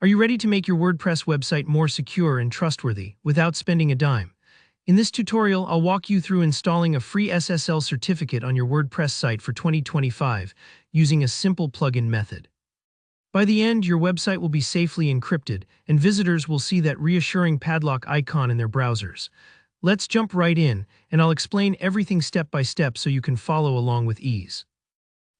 Are you ready to make your WordPress website more secure and trustworthy without spending a dime? In this tutorial, I'll walk you through installing a free SSL certificate on your WordPress site for 2025 using a simple plugin method. By the end, your website will be safely encrypted, and visitors will see that reassuring padlock icon in their browsers. Let's jump right in, and I'll explain everything step by step so you can follow along with ease.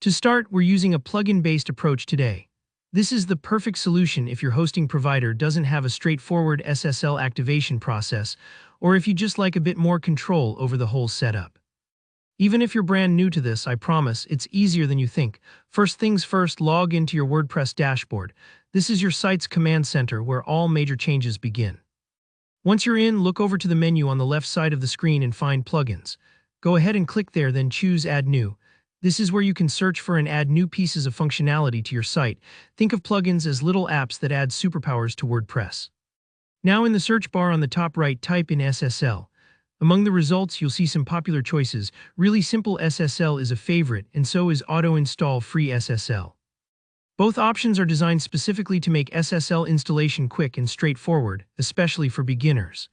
To start, we're using a plugin-based approach today. This is the perfect solution if your hosting provider doesn't have a straightforward SSL activation process, or if you just like a bit more control over the whole setup. Even if you're brand new to this, I promise it's easier than you think. First things first, log into your WordPress dashboard. This is your site's command center where all major changes begin. Once you're in, look over to the menu on the left side of the screen and find Plugins. Go ahead and click there, then choose Add New. This is where you can search for and add new pieces of functionality to your site. Think of plugins as little apps that add superpowers to WordPress. Now in the search bar on the top right, type in SSL. Among the results, you'll see some popular choices. Really Simple SSL is a favorite, and so is Auto-Install Free SSL. Both options are designed specifically to make SSL installation quick and straightforward, especially for beginners.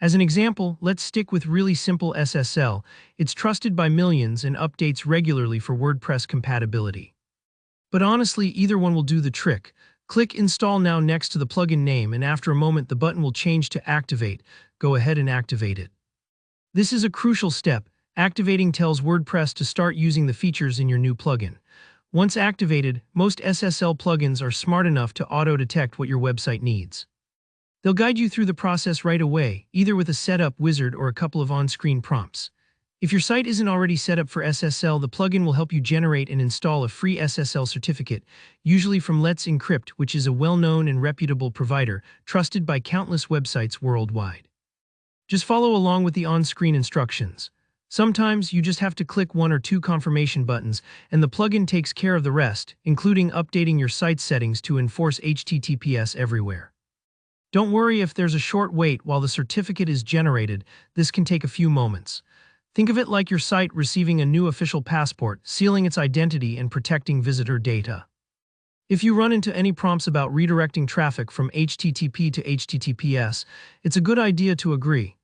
As an example, let's stick with Really Simple SSL. It's trusted by millions and updates regularly for WordPress compatibility. But honestly, either one will do the trick. Click Install Now next to the plugin name, and after a moment the button will change to Activate. Go ahead and activate it. This is a crucial step. Activating tells WordPress to start using the features in your new plugin. Once activated, most SSL plugins are smart enough to auto-detect what your website needs. They'll guide you through the process right away, either with a setup wizard or a couple of on-screen prompts. If your site isn't already set up for SSL, the plugin will help you generate and install a free SSL certificate, usually from Let's Encrypt, which is a well-known and reputable provider, trusted by countless websites worldwide. Just follow along with the on-screen instructions. Sometimes you just have to click one or two confirmation buttons, and the plugin takes care of the rest, including updating your site's settings to enforce HTTPS everywhere. Don't worry if there's a short wait while the certificate is generated. This can take a few moments. Think of it like your site receiving a new official passport, sealing its identity and protecting visitor data. If you run into any prompts about redirecting traffic from HTTP to HTTPS, it's a good idea to agree.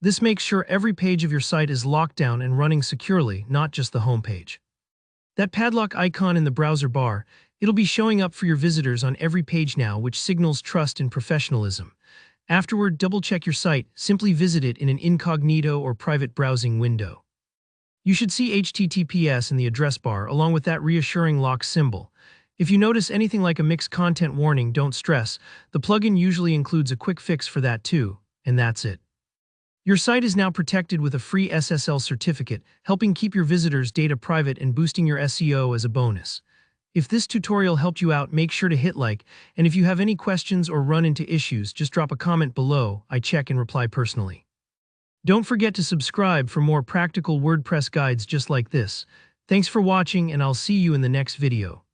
This makes sure every page of your site is locked down and running securely, not just the home page. That padlock icon in the browser bar, it'll be showing up for your visitors on every page now, which signals trust and professionalism. Afterward, double-check your site. Simply visit it in an incognito or private browsing window. You should see HTTPS in the address bar, along with that reassuring lock symbol. If you notice anything like a mixed content warning, don't stress. The plugin usually includes a quick fix for that too, and that's it. Your site is now protected with a free SSL certificate, helping keep your visitors' data private and boosting your SEO as a bonus. If this tutorial helped you out, make sure to hit like, and if you have any questions or run into issues, just drop a comment below. I check and reply personally. Don't forget to subscribe for more practical WordPress guides just like this. Thanks for watching, and I'll see you in the next video.